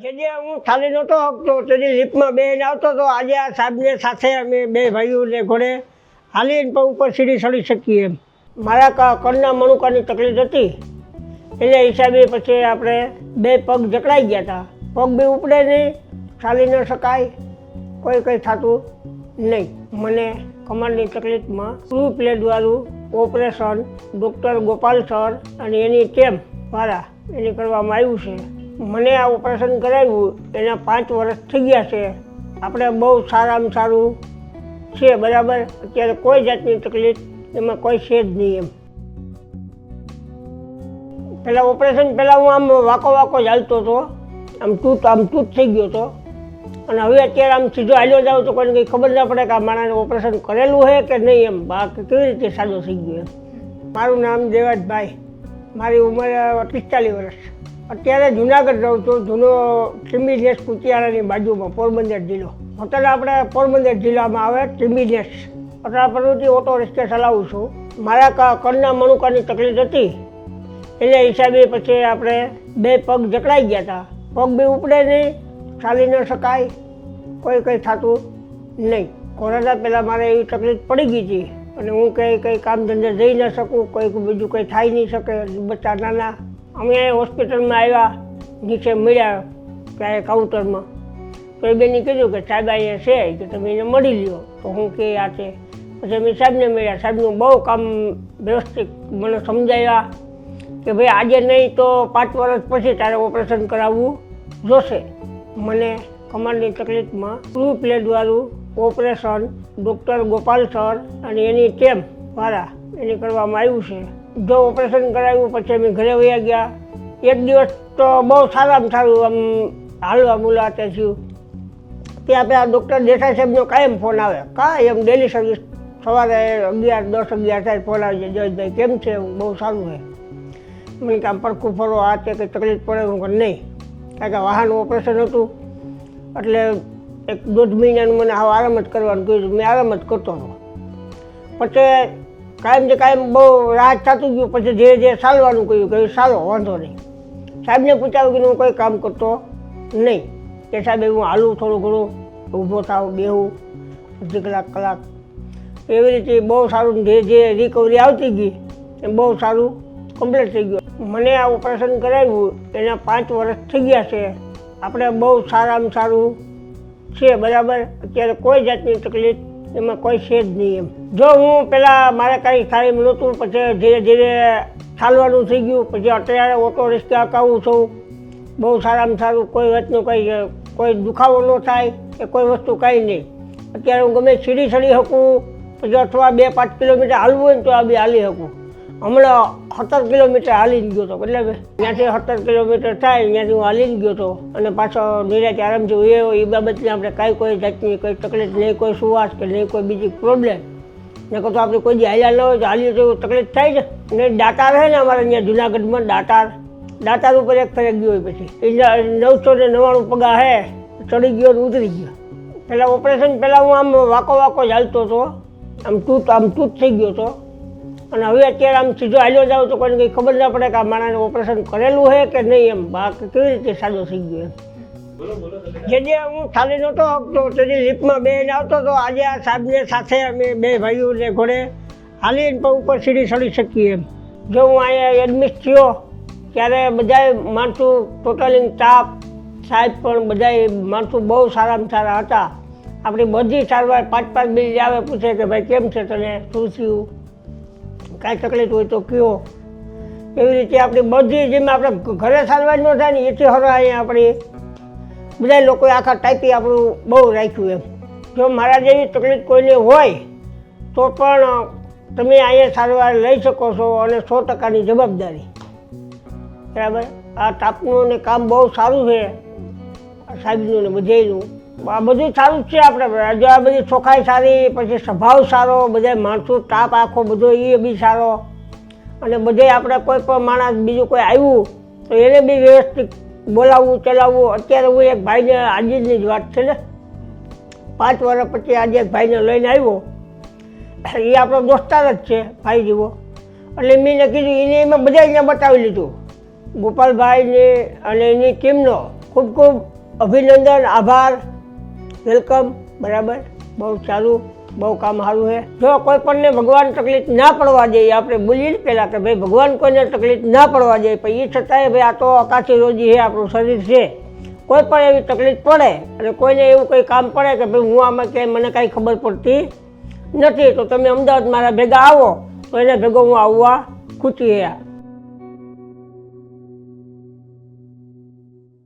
જે હું ખાલી નહોતો હકતો તેની લિફ્ટમાં બેન આવતો હતો. આજે આ સાહેબને સાથે અમે બે ભાઈઓને ઘોડે હાલીને પણ ઉપર સીડી ચડી શકીએ એમ. મારા કણના મણુકાની તકલીફ હતી એટલે હિસાબે પછી આપણે બે પગ જકડાઈ ગયા હતા. પગ બી ઉપડે નહીં, ચાલી ન શકાય, કોઈ કંઈ થતું નહીં. મને કમરની તકલીફમાં ટુ પ્લેટવાળું ઓપરેશન ડૉક્ટર ગોપાલ સર અને એની ટીમ દ્વારા એને કરવામાં આવ્યું છે. મને આ ઓપરેશન કરાવ્યું એના 5 વર્ષ થઈ ગયા છે. આપણે બહુ સારામાં સારું છે, બરાબર. અત્યારે કોઈ જાતની તકલીફ એમાં કોઈ છે જ નહીં એમ. પહેલાં ઓપરેશન પહેલાં હું આમ વાકો ચાલતો હતો, આમ તૂટ થઈ ગયો હતો. અને હવે અત્યારે આમ સીધો હાલ્યો જાઉં તો કોઈને કંઈ ખબર ના પડે કે આ માણસને ઓપરેશન કરેલું છે કે નહીં એમ. બાકી કેવી રીતે સાદો થઈ ગયો એમ. મારું નામ દેવાજભાઈ, મારી ઉંમર 45 વર્ષ. અત્યારે જુનાગઢ રહું છું. જૂનો ટીમ્બી કુતિયાણાની બાજુમાં, પોરબંદર જિલ્લો. હોટલ આપણે પોરબંદર જિલ્લામાં આવે ટીમ્બી. અટાર પરથી ઓટો રિક્ષા ચલાવું છું. મારા કણના મણુકાની તકલીફ હતી એટલે હિસાબે પછી આપણે બે પગ જકડાઈ ગયા હતા. પગ બી ઉપડે નહીં, ચાલી ન શકાય, કોઈ કંઈ થતું નહીં. કોરોના પહેલાં મારે એવી તકલીફ પડી ગઈ હતી અને હું કંઈ કામ ધંધે જઈ ન શકું, કોઈ બીજું કંઈ થાય નહીં શકે. બચ્ચા નાના. અમે હોસ્પિટલમાં આવ્યા, નીચે મળ્યા ત્યાં કાઉન્ટરમાં. તો એ બેને કીધું કે સાહેબ અહીંયા છે કે તમે એને મળી લ્યો. તો હું કે આ છે. પછી અમે સાહેબને મળ્યા. સાહેબનું બહુ કામ વ્યવસ્થિત મને સમજાવ્યા કે ભાઈ આજે નહીં તો 5 વર્ષ પછી તારે ઓપરેશન કરાવવું જોશે. મને કમરની તકલીફમાં ટુ પ્લેટવાળું ઓપરેશન ડૉક્ટર ગોપાલ સર અને એની ટીમ દ્વારા એને કરવામાં આવ્યું છે. જો ઓપરેશન કરાવ્યું પછી અમે ઘરે વયા ગયા. એક દિવસ તો બહુ સારામાં સારું આમ હાલવા મુલાતે થયું. ત્યાં પેલા ડૉક્ટર દેસાઈ સાહેબનો કાયમ ફોન આવે, કાયમ ડેલી સર્વિસ. સવારે 11-10-11 થાય ફોન આવી જાય, જયેશભાઈ કેમ છે? બહુ સારું છે. મને કે આમ પડખું ફરો, આ છે કે તકલીફ પડે? હું કહું નહીં, કારણ કે વાહન ઓપરેશન હતું એટલે 1-1.5 મહિનાનું મને હવે આરામ જ કરવાનું કહ્યું. મેં આરામ જ કરતો હતો. પછી કાયમ બહુ રાહત થતું ગયું. પછી ધીરે ધીરે ચાલવાનું કહ્યું ચાલો વાંધો નહીં. સાહેબને પૂછાવ્યું કે હું કોઈ કામ કરતો નહીં. કે સાહેબ હું હાલું થોડું ઘણું, ઊભો થાવ, બેહું અડધી કલાક. એવી રીતે બહુ સારું ધીરે ધીરે રિકવરી આવતી ગઈ. એમ બહુ સારું કમ્પ્લીટ થઈ ગયું. મને આ ઓપરેશન કરાવ્યું એના 5 વર્ષ થઈ ગયા છે. આપણે બહુ સારામાં સારું છે, બરાબર. અત્યારે કોઈ જાતની તકલીફ એમાં કોઈ છે જ નહીં એમ. જો હું પહેલાં મારે કાંઈ થાય એમ નહોતું, પછી ધીરે ધીરે ચાલવાનું થઈ ગયું. પછી અત્યારે ઓટો રિક્ષા હકાવું છું. બહુ સારામાં સારું, કોઈ વાતનું કોઈ દુખાવો ન થાય કે કોઈ વસ્તુ કાંઈ નહીં. અત્યારે હું ગમે સીડી ચડી શકું. પછી અથવા 2-5 કિલોમીટર હાલવું હોય ને તો આ બી હાલી શકું. હમણાં 17 કિલોમીટર હાલીને ગયો હતો. એટલે ત્યાંથી 17 કિલોમીટર થાય ત્યાંથી હું હાલીને ગયો હતો. અને પાછો નિરાંતે આરામથી એ બાબતને આપણે કાંઈ કોઈ જાતની કોઈ તકલીફ નહીં, કોઈ સુવાસ કે નહીં કોઈ બીજી પ્રોબ્લેમ. ને કહો તો આપણે કોઈ દી હાલ્યા ન હોય તો હાલીએ તો તકલીફ થાય છે ને. દાતાર છે ને અમારે અહીંયા જુનાગઢમાં દાતાર ઉપર એક ફરક ગયો હોય. પછી એ 999 પગા છે, ચડી ગયો ને ઉતરી ગયો. પહેલાં ઓપરેશન પહેલાં હું આમ વાકો ચાલતો હતો, આમ તૂટ થઈ ગયો હતો. અને હવે અત્યારે આમ સીધો હાલ્યો જાઉં તો કોઈને કંઈ ખબર ના પડે કે આ માણસને ઓપરેશન કરેલું છે કે નહીં એમ. બાકી કેવી રીતે સાદો થઈ ગયો એમ. જે હું ખાલી નહોતો હકતો તેની લિફ્ટમાં બેન આવતો હતો. આજે આ સાહેબને સાથે અમે બે ભાઈઓને ઘોડે હાલીને પણ ઉપર સીડી ચડી શકીએ એમ. જો હું અહીંયા એડમિટ થયો ત્યારે બધાય માણસો ટોટલિંગ સ્ટાફ સાહેબ પણ બધાય માણસો બહુ સારામાં સારા હતા. આપણી બધી સારવાર 5-5 બિલ આવે, પૂછે કે ભાઈ કેમ છે તને, શું થયું, કાંઈ તકલીફ હોય તો કયો. એવી રીતે આપણી બધી જેમ આપણે ઘરે સારવાર ન થાય ને એથી હરો અહીંયા આપણી બધા લોકોએ આખા ટાઈપી આપણું બહુ રાખ્યું એમ. જો મારા જેવી તકલીફ કોઈને હોય તો પણ તમે અહીંયા સારવાર લઈ શકો છો અને 100%ની જવાબદારી, બરાબર. આ સ્ટાફનું ને કામ બહુ સારું છે સાહેબનું ને બધાનું. આ બધું સારું જ છે. આપણે જો આ બધી ચોખ્ખાઈ સારી, પછી સ્વભાવ સારો, બધા માણસો સ્ટાફ આખો બધો એ બી સારો. અને બધે આપણે કોઈ પણ માણસ બીજું કોઈ આવ્યું તો એને બી વ્યવસ્થિત બોલાવવું, ચલાવવું. અત્યારે હું એક ભાઈને આજની જ વાત છે ને, 5 વર્ષ પછી આજે એક ભાઈને લઈને આવ્યો. એ આપણો દોસ્તાર જ છે, ભાઈ જેવો. એટલે મેં કીધું એને એમાં બધા અહીંયા બતાવી લીધું, ગોપાલભાઈને અને એની ટીમનો ખૂબ ખૂબ અભિનંદન, આભાર, વેલકમ. બરાબર, બહુ સારું, બહુ કામ સારું છે. જો કોઈ પણને ભગવાન તકલીફ ના પડવા દે, આપણે બોલીએ ને પહેલાં કે ભાઈ ભગવાન કોઈને તકલીફ ના પડવા દે, પણ એ છતાંય ભાઈ આ તો અકાશી રોજી છે, આપણું શરીર છે. કોઈ પણ એવી તકલીફ પડે અને કોઈને એવું કંઈ કામ પડે કે ભાઈ હું આમાં ક્યાંય મને કાંઈ ખબર પડતી નથી, તો તમે અમદાવાદ મારા ભેગા આવો તો એને ભેગો હું આવવા ખુશી છે.